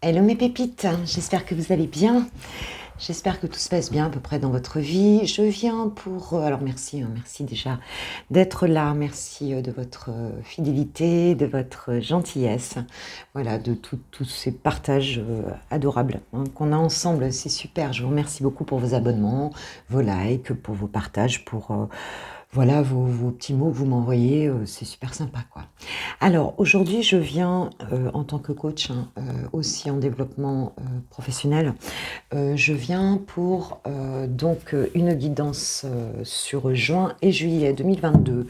Hello mes pépites, j'espère que vous allez bien. J'espère que tout se passe bien à peu près dans votre vie. Je viens pour... alors merci, merci déjà d'être là. Merci de votre fidélité, de votre gentillesse. Voilà, de tous ces partages adorables qu'on a ensemble. C'est super. Je vous remercie beaucoup pour vos abonnements, vos likes, pour vos partages, pour... voilà, vos petits mots que vous m'envoyez, c'est super sympa, quoi. Alors, aujourd'hui, je viens, en tant que coach, aussi en développement professionnel, je viens pour donc une guidance sur juin et juillet 2022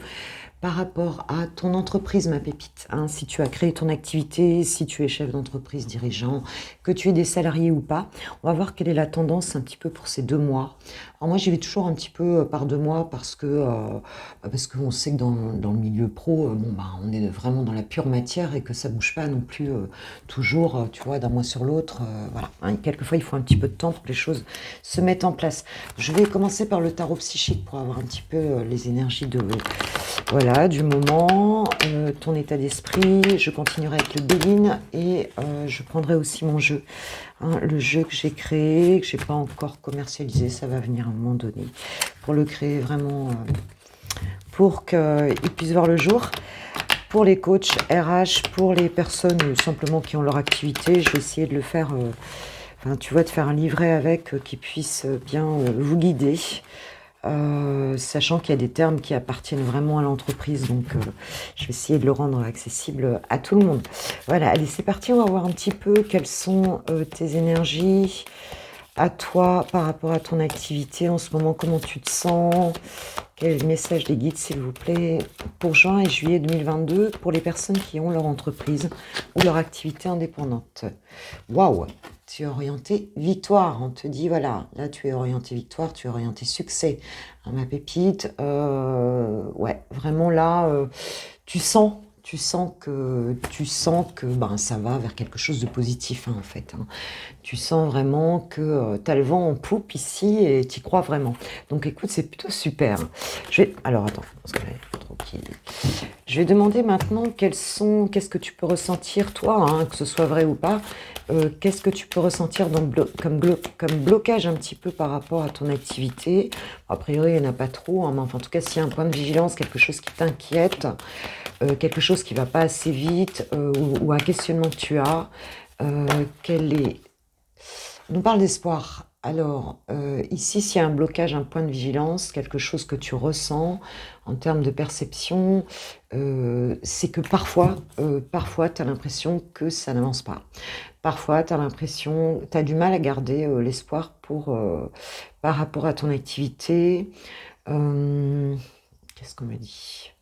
par rapport à ton entreprise, ma pépite. Si tu as créé ton activité, si tu es chef d'entreprise, dirigeant, que tu es des salariés ou pas, on va voir quelle est la tendance un petit peu pour ces 2 mois. Alors moi, j'y vais toujours un petit peu par 2 mois parce qu'on sait que dans le milieu pro, on est vraiment dans la pure matière et que ça bouge pas non plus toujours, tu vois, d'un mois sur l'autre. Voilà. Quelquefois, il faut un petit peu de temps pour que les choses se mettent en place. Je vais commencer par le tarot psychique pour avoir un petit peu les énergies voilà, du moment, ton état d'esprit. Je continuerai avec le Béline et je prendrai aussi mon jeu. Le jeu que j'ai créé, que je n'ai pas encore commercialisé, ça va venir à un moment donné. Pour le créer vraiment, pour qu'il puisse voir le jour. Pour les coachs RH, pour les personnes simplement qui ont leur activité, je vais essayer de le faire, tu vois, de faire un livret avec qui puisse bien vous guider. Sachant qu'il y a des termes qui appartiennent vraiment à l'entreprise, donc je vais essayer de le rendre accessible à tout le monde. Voilà, allez, c'est parti, on va voir un petit peu quelles sont tes énergies à toi par rapport à ton activité en ce moment, comment tu te sens, quel est le message des guides s'il vous plaît, pour juin et juillet 2022, pour les personnes qui ont leur entreprise ou leur activité indépendante. Waouh! Tu es orienté victoire, on te dit voilà, là tu es orienté victoire, tu es orienté succès, ma pépite, ouais, vraiment là, tu sens que ça va vers quelque chose de positif en fait. Tu sens vraiment que tu as le vent en poupe ici et tu y crois vraiment. Donc écoute, c'est plutôt super. Alors attends, parce que là, tranquille. Je vais demander maintenant qu'est-ce que tu peux ressentir toi, que ce soit vrai ou pas, qu'est-ce que tu peux ressentir comme blocage un petit peu par rapport à ton activité. A priori, il n'y en a pas trop, mais enfin, en tout cas, s'il y a un point de vigilance, quelque chose qui t'inquiète, quelque chose qui ne va pas assez vite, ou un questionnement que tu as, quel est... On nous parle d'espoir. Alors, ici, s'il y a un blocage, un point de vigilance, quelque chose que tu ressens en termes de perception, c'est que parfois tu as l'impression que ça n'avance pas. Parfois, tu as du mal à garder l'espoir par rapport à ton activité. Qu'est-ce qu'on me dit ?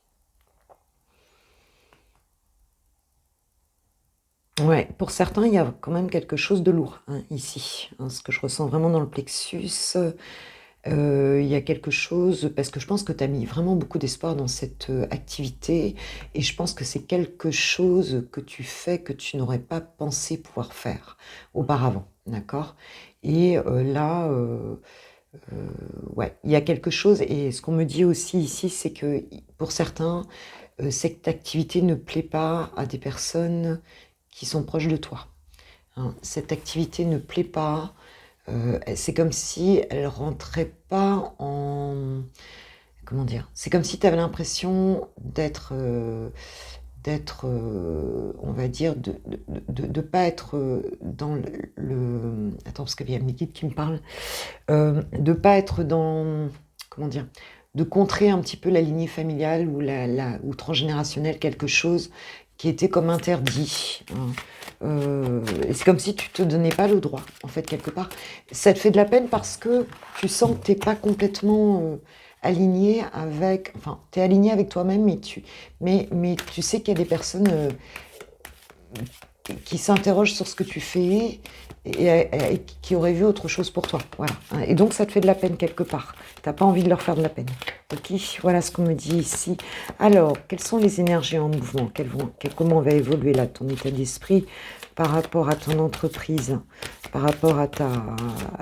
Ouais, pour certains, il y a quand même quelque chose de lourd ici. Ce que je ressens vraiment dans le plexus, il y a quelque chose, parce que je pense que tu as mis vraiment beaucoup d'espoir dans cette activité, et je pense que c'est quelque chose que tu fais que tu n'aurais pas pensé pouvoir faire auparavant, d'accord? Et là, ouais, il y a quelque chose, et ce qu'on me dit aussi ici, c'est que pour certains, cette activité ne plaît pas à des personnes qui sont proches de toi. Cette activité ne plaît pas, c'est comme si elle rentrait pas en... Comment dire? C'est comme si tu avais l'impression d'être, on va dire, de pas être dans Attends, parce qu'il y a mes guides qui me parlent. De pas être dans... Comment dire? De contrer un petit peu la lignée familiale ou transgénérationnelle, quelque chose qui était comme interdit. Et c'est comme si tu te donnais pas le droit, en fait, quelque part. Ça te fait de la peine parce que tu sens que tu n'es pas complètement aligné avec... Enfin, tu es aligné avec toi-même, mais tu sais qu'il y a des personnes qui s'interrogent sur ce que tu fais et qui auraient vu autre chose pour toi. Voilà. Et donc, ça te fait de la peine quelque part. Tu n'as pas envie de leur faire de la peine. Ok, voilà ce qu'on me dit ici. Alors, quelles sont les énergies en mouvement? Comment va évoluer là ton état d'esprit par rapport à ton entreprise, par rapport à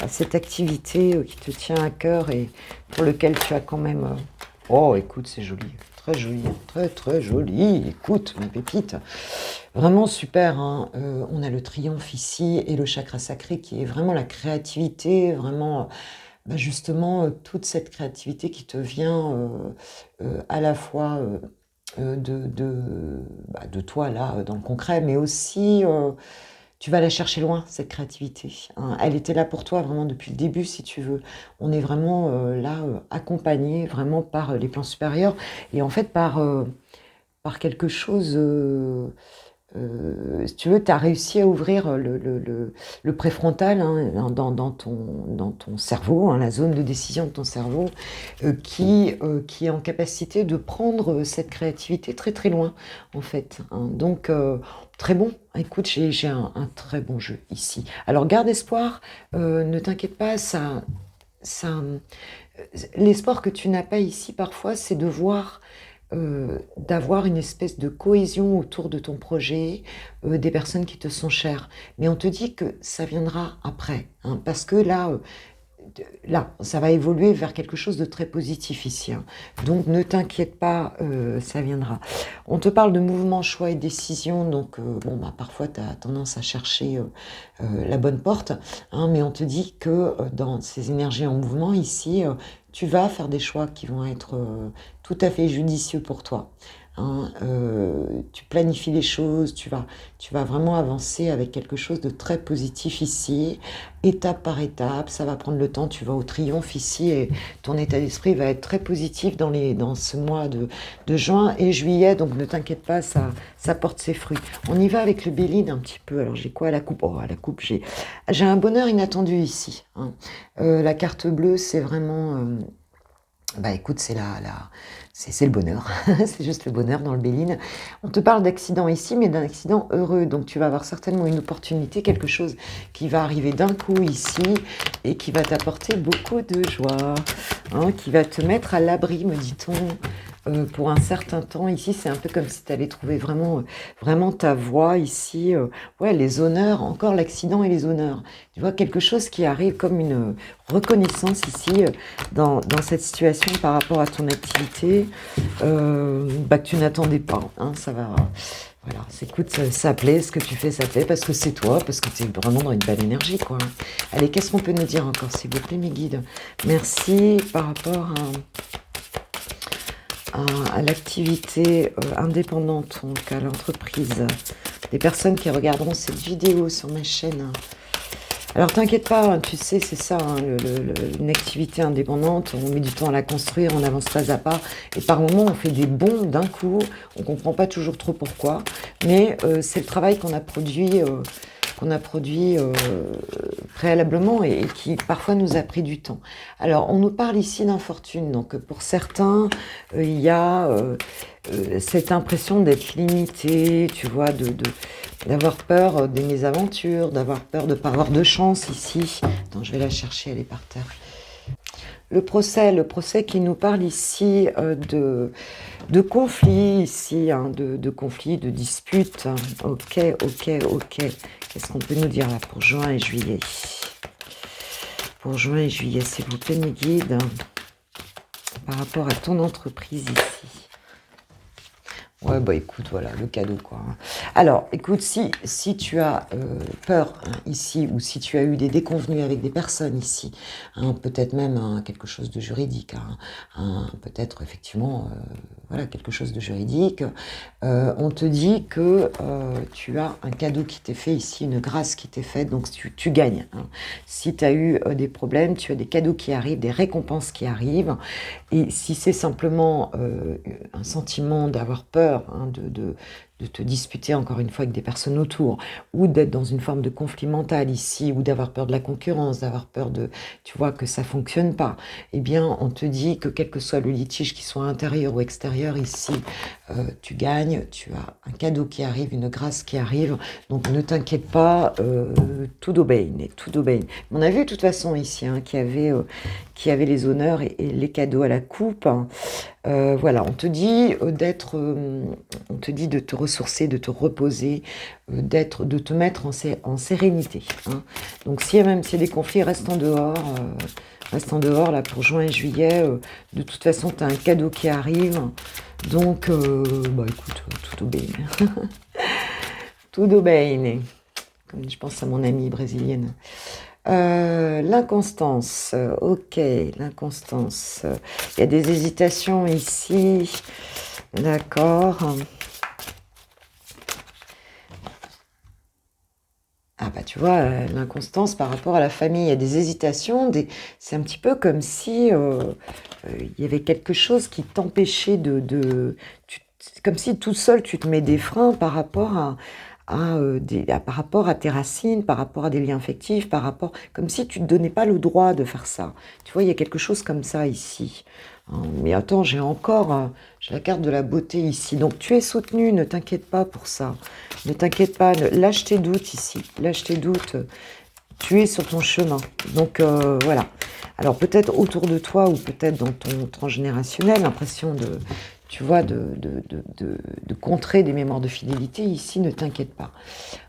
cette activité qui te tient à cœur et pour lequel tu as quand même... Oh, écoute, c'est joli. Très joli. Très, très joli. Écoute, ma pépite. Vraiment super, hein. On a le triomphe ici et le chakra sacré qui est vraiment la créativité, vraiment, bah, justement, toute cette créativité qui te vient, à la fois, bah, de toi là, dans le concret, mais aussi, tu vas la chercher loin cette créativité, hein. Elle était là pour toi vraiment depuis le début si tu veux. On est vraiment, là, accompagnés vraiment par, les plans supérieurs et en fait par quelque chose, si tu veux, tu as réussi à ouvrir le préfrontal, hein, dans ton cerveau, hein, la zone de décision de ton cerveau, qui est en capacité de prendre cette créativité très très loin, en fait, hein. Donc, très bon. Écoute, j'ai un très bon jeu ici. Alors, garde espoir, ne t'inquiète pas, l'espoir que tu n'as pas ici parfois, c'est de voir, d'avoir une espèce de cohésion autour de ton projet, des personnes qui te sont chères. Mais on te dit que ça viendra après, hein, parce que là, ça va évoluer vers quelque chose de très positif ici, hein. Donc ne t'inquiète pas, ça viendra. On te parle de mouvement, choix et décision, donc bon, bah, parfois tu as tendance à chercher la bonne porte, hein, mais on te dit que dans ces énergies en mouvement ici, tu vas faire des choix qui vont être tout à fait judicieux pour toi, hein. Tu planifies les choses, tu vas vraiment avancer avec quelque chose de très positif ici, étape par étape, ça va prendre le temps, tu vas au triomphe ici et ton état d'esprit va être très positif dans ce mois de juin et juillet, donc ne t'inquiète pas, ça porte ses fruits. On y va avec le Béline un petit peu, alors j'ai quoi à la coupe? Oh, à la coupe, j'ai un bonheur inattendu ici, hein. La carte bleue, c'est vraiment... bah écoute, c'est le bonheur, c'est juste le bonheur dans le Béline. On te parle d'accident ici, mais d'un accident heureux. Donc tu vas avoir certainement une opportunité, quelque chose qui va arriver d'un coup ici et qui va t'apporter beaucoup de joie, hein, qui va te mettre à l'abri, me dit-on, pour un certain temps. Ici, c'est un peu comme si tu allais trouver vraiment ta voie ici. Ouais, les honneurs, encore l'accident et les honneurs. Tu vois, quelque chose qui arrive comme une reconnaissance ici dans cette situation par rapport à ton activité, bah, que tu n'attendais pas, hein, ça va. Voilà, écoute, ça plaît, ce que tu fais, ça plaît, parce que c'est toi, parce que tu es vraiment dans une belle énergie, quoi. Allez, qu'est-ce qu'on peut nous dire encore, s'il vous plaît, mes guides? Merci par rapport à l'activité indépendante, donc à l'entreprise, des personnes qui regarderont cette vidéo sur ma chaîne. Alors t'inquiète pas, hein, tu sais, c'est ça, hein, une activité indépendante, on met du temps à la construire, on avance pas à pas, et par moments on fait des bonds d'un coup, on comprend pas toujours trop pourquoi, mais c'est le travail qu'on a produit préalablement et qui parfois nous a pris du temps. Alors on nous parle ici d'infortune, donc pour certains il y a cette impression d'être limité, tu vois, d'avoir peur des mésaventures, d'avoir peur de ne pas avoir de chance ici. Attends, je vais la chercher, elle est par terre. Le procès qui nous parle ici de conflits, ici, hein, de conflits, de disputes. Ok. Qu'est-ce qu'on peut nous dire là pour juin et juillet? Pour juin et juillet, s'il vous plaît, mes guides, par rapport à ton entreprise ici. Ouais, bah écoute, voilà, le cadeau, quoi. Alors, écoute, si tu as peur, hein, ici, ou si tu as eu des déconvenues avec des personnes ici, hein, peut-être même quelque chose de juridique, hein, peut-être effectivement, voilà, quelque chose de juridique, on te dit que tu as un cadeau qui t'est fait ici, une grâce qui t'est faite, donc tu gagnes, hein. Si tu as eu des problèmes, tu as des cadeaux qui arrivent, des récompenses qui arrivent, et si c'est simplement un sentiment d'avoir peur, hein, de te disputer encore une fois avec des personnes autour, ou d'être dans une forme de conflit mental ici, ou d'avoir peur de la concurrence, d'avoir peur tu vois, que ça fonctionne pas, eh bien, on te dit que quel que soit le litige, qu'il soit intérieur ou extérieur ici, tu gagnes, tu as un cadeau qui arrive, une grâce qui arrive, donc ne t'inquiète pas, tout obéit. On a vu de toute façon ici, hein, qui avait les honneurs et les cadeaux à la coupe, hein. Voilà, on te dit on te dit de te ressourcer, de te reposer, de te mettre en sérénité, hein. Donc même s'il y a des conflits, reste en dehors là pour juin et juillet. De toute façon, tu as un cadeau qui arrive, donc bah écoute, tout obéit. Tudo bene. Comme je pense à mon amie brésilienne. L'inconstance, ok, l'inconstance. Il y a des hésitations ici, d'accord. Ah bah tu vois, l'inconstance par rapport à la famille, il y a des hésitations, c'est un petit peu comme si il y avait quelque chose qui t'empêchait c'est comme si tout seul tu te mets des freins par rapport par rapport à tes racines, par rapport à des liens affectifs, par rapport, comme si tu ne te donnais pas le droit de faire ça. Tu vois, il y a quelque chose comme ça ici. Mais attends, j'ai la carte de la beauté ici. Donc tu es soutenu, ne t'inquiète pas pour ça. Ne t'inquiète pas, lâche tes doutes ici. Lâche tes doutes. Tu es sur ton chemin. Donc voilà. Alors peut-être autour de toi ou peut-être dans ton transgénérationnel, l'impression tu vois, de contrer des mémoires de fidélité. Ici, ne t'inquiète pas.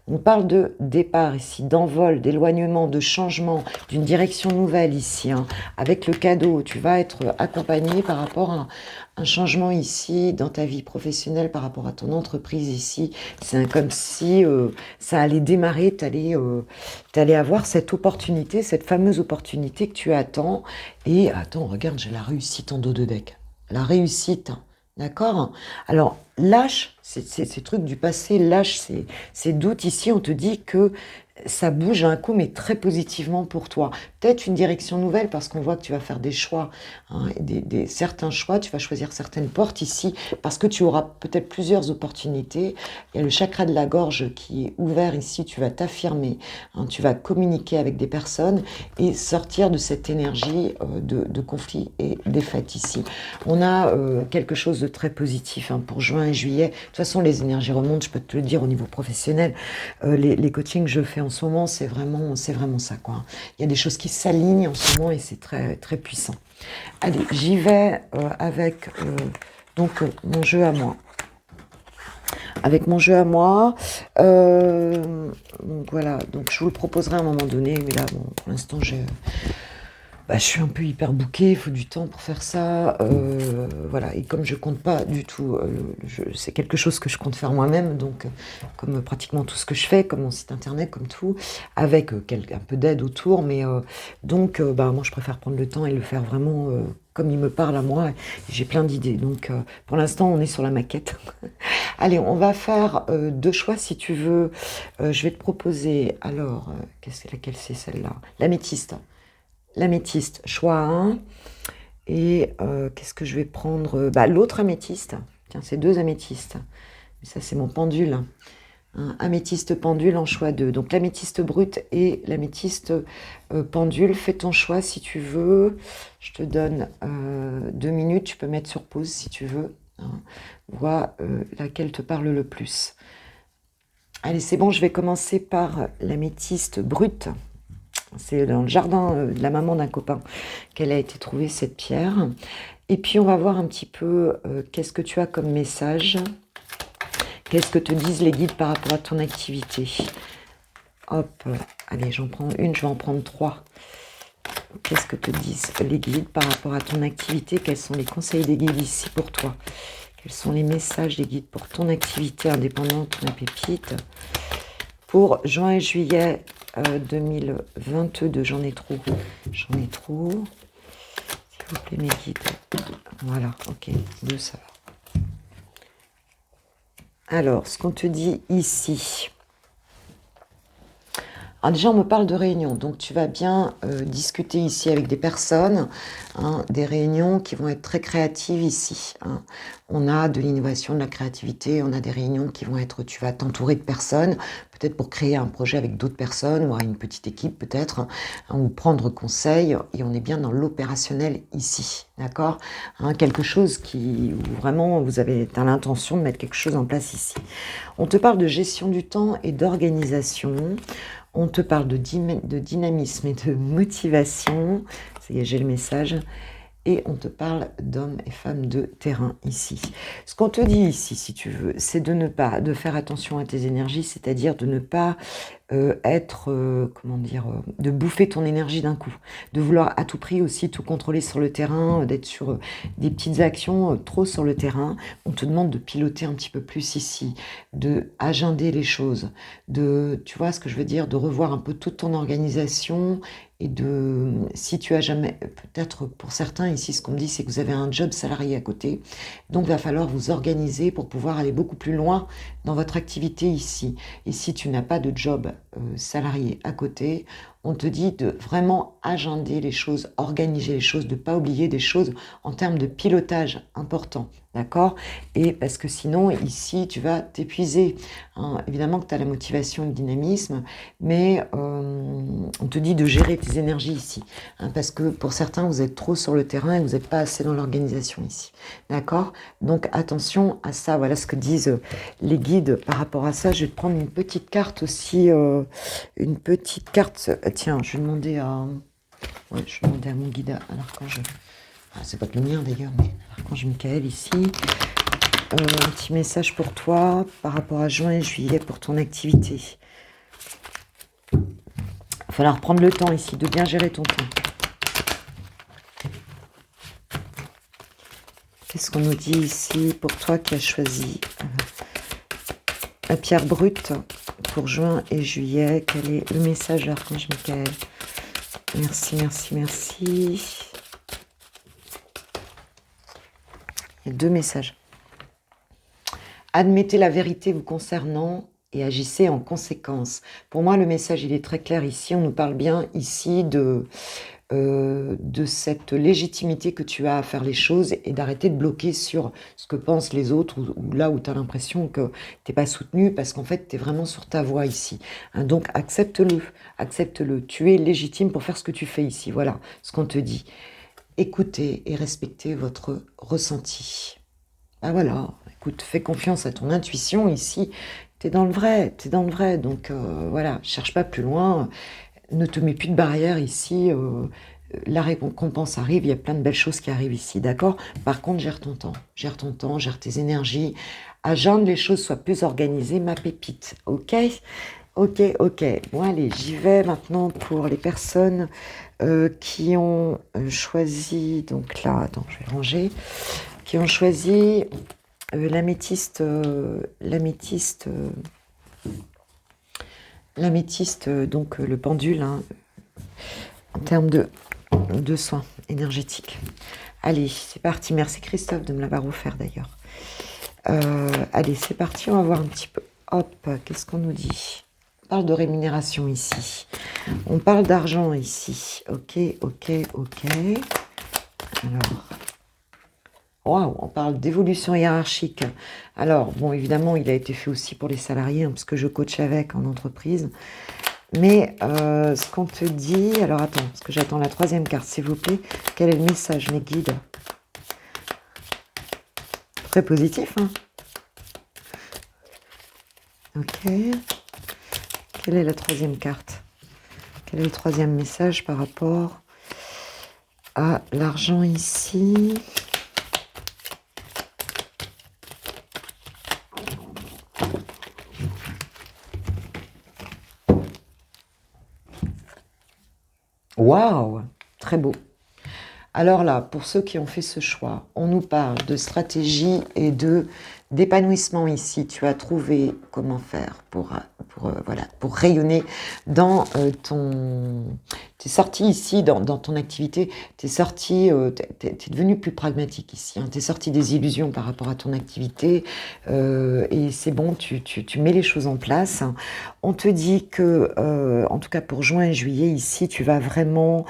On parle de départ ici, d'envol, d'éloignement, de changement, d'une direction nouvelle ici. Avec le cadeau, tu vas être accompagné par rapport à un changement ici dans ta vie professionnelle, par rapport à ton entreprise ici. C'est comme si ça allait démarrer, tu allais avoir cette opportunité, cette fameuse opportunité que tu attends. Et attends, regarde, j'ai la réussite en dos de deck. La réussite. D'accord? Alors, lâche ces trucs du passé, lâche ces doutes. Ici, on te dit que ça bouge un coup, mais très positivement pour toi. Peut-être une direction nouvelle, parce qu'on voit que tu vas faire des choix, certains choix, tu vas choisir certaines portes ici, parce que tu auras peut-être plusieurs opportunités. Il y a le chakra de la gorge qui est ouvert ici, tu vas t'affirmer, tu vas communiquer avec des personnes et sortir de cette énergie de conflit et défaite ici. On a quelque chose de très positif pour juin et juillet. De toute façon, les énergies remontent, je peux te le dire au niveau professionnel. Les coachings que je fais en ce moment, c'est vraiment ça, quoi. Il y a des choses qui s'alignent en ce moment et c'est très, très puissant. Allez, j'y vais avec mon jeu à moi. Avec mon jeu à moi, donc voilà, donc je vous le proposerai à un moment donné, mais là, bon, pour l'instant, je suis un peu hyper bookée, il faut du temps pour faire ça, voilà, et comme je compte pas du tout, c'est quelque chose que je compte faire moi-même, donc comme pratiquement tout ce que je fais, comme mon site internet, comme tout, avec un peu d'aide autour, mais donc moi je préfère prendre le temps et le faire vraiment comme il me parle à moi, j'ai plein d'idées, donc pour l'instant on est sur la maquette. Allez, on va faire 2 choix si tu veux, je vais te proposer, alors, laquelle c'est celle-là? L'améthyste. L'améthyste, choix 1. Et qu'est-ce que je vais prendre? L'autre améthyste. Tiens, c'est 2 améthystes. Mais ça, c'est mon pendule. Améthyste pendule en choix 2. Donc l'améthyste brute et l'améthyste pendule. Fais ton choix si tu veux. Je te donne 2 minutes. Tu peux mettre sur pause si tu veux. Vois laquelle te parle le plus. Allez, c'est bon. Je vais commencer par l'améthyste brute. C'est dans le jardin de la maman d'un copain qu'elle a été trouvée, cette pierre. Et puis, on va voir un petit peu qu'est-ce que tu as comme message. Qu'est-ce que te disent les guides par rapport à ton activité. Hop, allez, j'en prends une, je vais en prendre 3. Qu'est-ce que te disent les guides par rapport à ton activité? Quels sont les conseils des guides ici pour toi? Quels sont les messages des guides pour ton activité indépendante, ma pépite? Pour juin et juillet 2022, j'en ai trop. S'il vous plaît, mes guides. Voilà, ok, 2, ça va. Alors, ce qu'on te dit ici. Alors déjà, on me parle de réunions, donc tu vas bien discuter ici avec des personnes, des réunions qui vont être très créatives ici. On a de l'innovation, de la créativité, on a des réunions qui vont être, tu vas t'entourer de personnes, peut-être pour créer un projet avec d'autres personnes, ou une petite équipe peut-être, ou prendre conseil, et on est bien dans l'opérationnel ici, d'accord? Quelque chose où vraiment tu as l'intention de mettre quelque chose en place ici. On te parle de gestion du temps et d'organisation. On te parle de dynamisme et de motivation. Ça y est, j'ai le message. et on te parle d'hommes et femmes de terrain ici. Ce qu'on te dit ici, si tu veux, c'est de faire attention à tes énergies, c'est-à-dire de ne pas de bouffer ton énergie d'un coup, de vouloir à tout prix aussi tout contrôler sur le terrain, d'être sur des petites actions trop sur le terrain. On te demande de piloter un petit peu plus ici, de agender les choses, tu vois ce que je veux dire, de revoir un peu toute ton organisation et si tu as jamais, peut-être pour certains ici, ce qu'on me dit, c'est que vous avez un job salarié à côté, donc il va falloir vous organiser pour pouvoir aller beaucoup plus loin dans votre activité ici. Et si tu n'as pas de job salarié à côté, on te dit de vraiment agender les choses, organiser les choses, de ne pas oublier des choses en termes de pilotage important, d'accord? Et parce que sinon, ici, tu vas t'épuiser. Hein. Évidemment que tu as la motivation et le dynamisme, mais on te dit de gérer tes énergies ici. Hein, parce que pour certains, vous êtes trop sur le terrain et vous n'êtes pas assez dans l'organisation ici. D'accord? Donc attention à ça. Voilà ce que disent les guides par rapport à ça. Je vais te prendre une petite carte aussi. Une petite carte. Tiens, je vais demander à mon guide à l'archange. C'est pas que le mien d'ailleurs, mais l'archange Michael ici. Un petit message pour toi par rapport à juin et juillet pour ton activité. Il va falloir prendre le temps ici de bien gérer ton temps. Qu'est-ce qu'on nous dit ici pour toi qui as choisi la pierre brute pour juin et juillet? Quel est le message de l'archange Michael? Merci, merci, merci. Il y a 2 messages. Admettez la vérité vous concernant et agissez en conséquence. Pour moi, le message, il est très clair ici. On nous parle bien ici de cette légitimité que tu as à faire les choses et d'arrêter de bloquer sur ce que pensent les autres ou là où tu as l'impression que tu n'es pas soutenu parce qu'en fait, tu es vraiment sur ta voie ici. Hein, donc, accepte-le, accepte-le. Tu es légitime pour faire ce que tu fais ici. Voilà ce qu'on te dit. Écoutez et respectez votre ressenti. Ah voilà, écoute, fais confiance à ton intuition ici. T'es dans le vrai, donc voilà, cherche pas plus loin, ne te mets plus de barrière ici, la récompense arrive, il y a plein de belles choses qui arrivent ici, d'accord? Par contre, gère ton temps, gère tes énergies, agende les choses, soient plus organisées, ma pépite, ok? Ok, bon allez, j'y vais maintenant pour les personnes qui ont choisi, donc là, attends, je vais ranger, qui ont choisi l'améthyste, donc le pendule, hein, en termes de soins énergétiques. Allez, c'est parti. Merci Christophe de me l'avoir offert d'ailleurs. Allez, c'est parti, on va voir un petit peu. Hop, qu'est-ce qu'on nous dit? On parle de rémunération ici. On parle d'argent ici. Ok. Alors... Wow, on parle d'évolution hiérarchique. Alors, bon, évidemment, il a été fait aussi pour les salariés, hein, parce que je coach avec en entreprise. Mais ce qu'on te dit... Alors, attends, parce que j'attends la 3e carte, s'il vous plaît. Quel est le message, mes guides? Très positif, hein? Ok. Quelle est la 3e carte? Quel est le 3e message par rapport à l'argent ici? Waouh, très beau. Alors là, pour ceux qui ont fait ce choix, on nous parle de stratégie et d'épanouissement ici. Tu as trouvé comment faire pour rayonner dans T'es sorti ici dans ton activité, t'es devenu plus pragmatique ici. Hein, t'es sorti des illusions par rapport à ton activité et c'est bon, tu mets les choses en place. On te dit que, en tout cas pour juin et juillet ici, tu vas vraiment...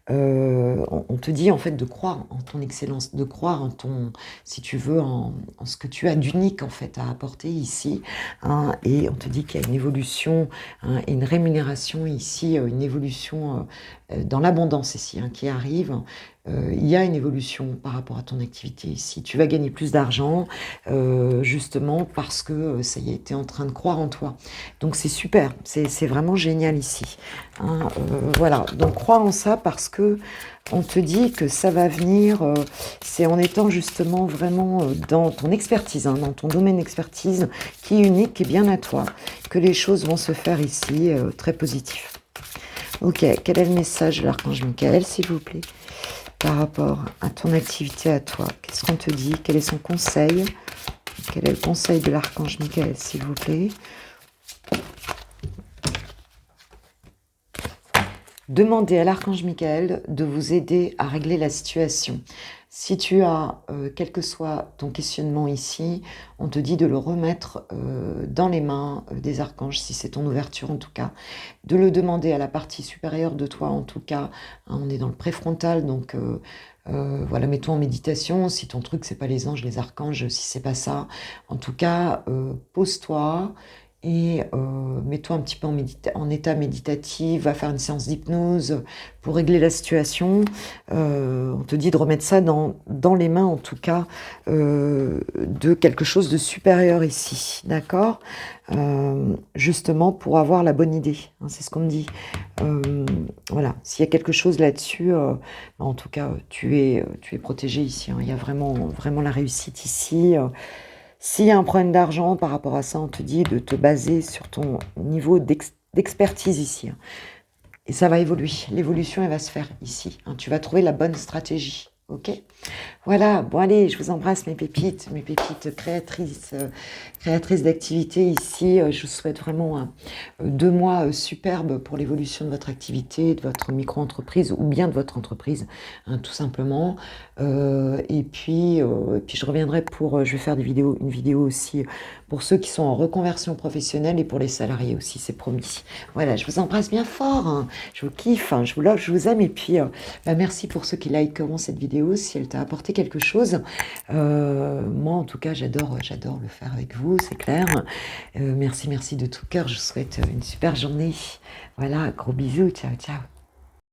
on te dit en fait de croire en ton excellence, de croire en si tu veux, en ce que tu as d'unique en fait à apporter ici, hein, et on te dit qu'il y a une évolution, hein, et une rémunération ici, une évolution dans l'abondance ici, hein, qui arrive. il y a une évolution par rapport à ton activité ici. Tu vas gagner plus d'argent, justement parce que ça y est, tu es en train de croire en toi. Donc c'est super, c'est vraiment génial ici. Hein, voilà, donc crois en ça parce que on te dit que ça va venir, c'est en étant justement vraiment dans ton expertise, hein, dans ton domaine d'expertise qui est unique, qui est bien à toi, que les choses vont se faire ici, très positif. Ok, quel est le message de l'archange Michael, s'il vous plaît, par rapport à ton activité à toi? Qu'est-ce qu'on te dit? Quel est son conseil? Quel est le conseil de l'archange Michael, s'il vous plaît? Demandez à l'archange Michael de vous aider à régler la situation. Si tu as, quel que soit ton questionnement ici, on te dit de le remettre dans les mains des archanges, si c'est ton ouverture en tout cas, de le demander à la partie supérieure de toi en tout cas. Hein, on est dans le préfrontal, donc voilà, mets-toi en méditation. Si ton truc c'est pas les anges, les archanges, si c'est pas ça, en tout cas, pose-toi et mets-toi un petit peu en état méditatif, va faire une séance d'hypnose pour régler la situation. On te dit de remettre ça dans les mains, en tout cas, de quelque chose de supérieur ici, d'accord? Justement pour avoir la bonne idée, hein, c'est ce qu'on me dit. Voilà, s'il y a quelque chose là-dessus, en tout cas, tu es protégé ici, hein. Il y a vraiment, vraiment la réussite ici. S'il y a un problème d'argent par rapport à ça, on te dit de te baser sur ton niveau d'expertise ici, hein. Et ça va évoluer. L'évolution, elle va se faire ici, hein. Tu vas trouver la bonne stratégie. Ok? Voilà. Bon, allez, je vous embrasse, mes pépites créatrices, créatrices d'activité ici. Je vous souhaite vraiment 2 mois superbes pour l'évolution de votre activité, de votre micro-entreprise ou bien de votre entreprise, hein, tout simplement. Et puis, je reviendrai pour, je vais faire une vidéo aussi pour ceux qui sont en reconversion professionnelle et pour les salariés aussi, c'est promis. Voilà, je vous embrasse bien fort, hein. Je vous kiffe, hein, je vous love, je vous aime. Et puis, merci pour ceux qui likeront cette vidéo si elle t'a apporté quelque chose. Moi, en tout cas, j'adore le faire avec vous, c'est clair. Merci de tout cœur. Je vous souhaite une super journée. Voilà, gros bisous. Ciao, ciao.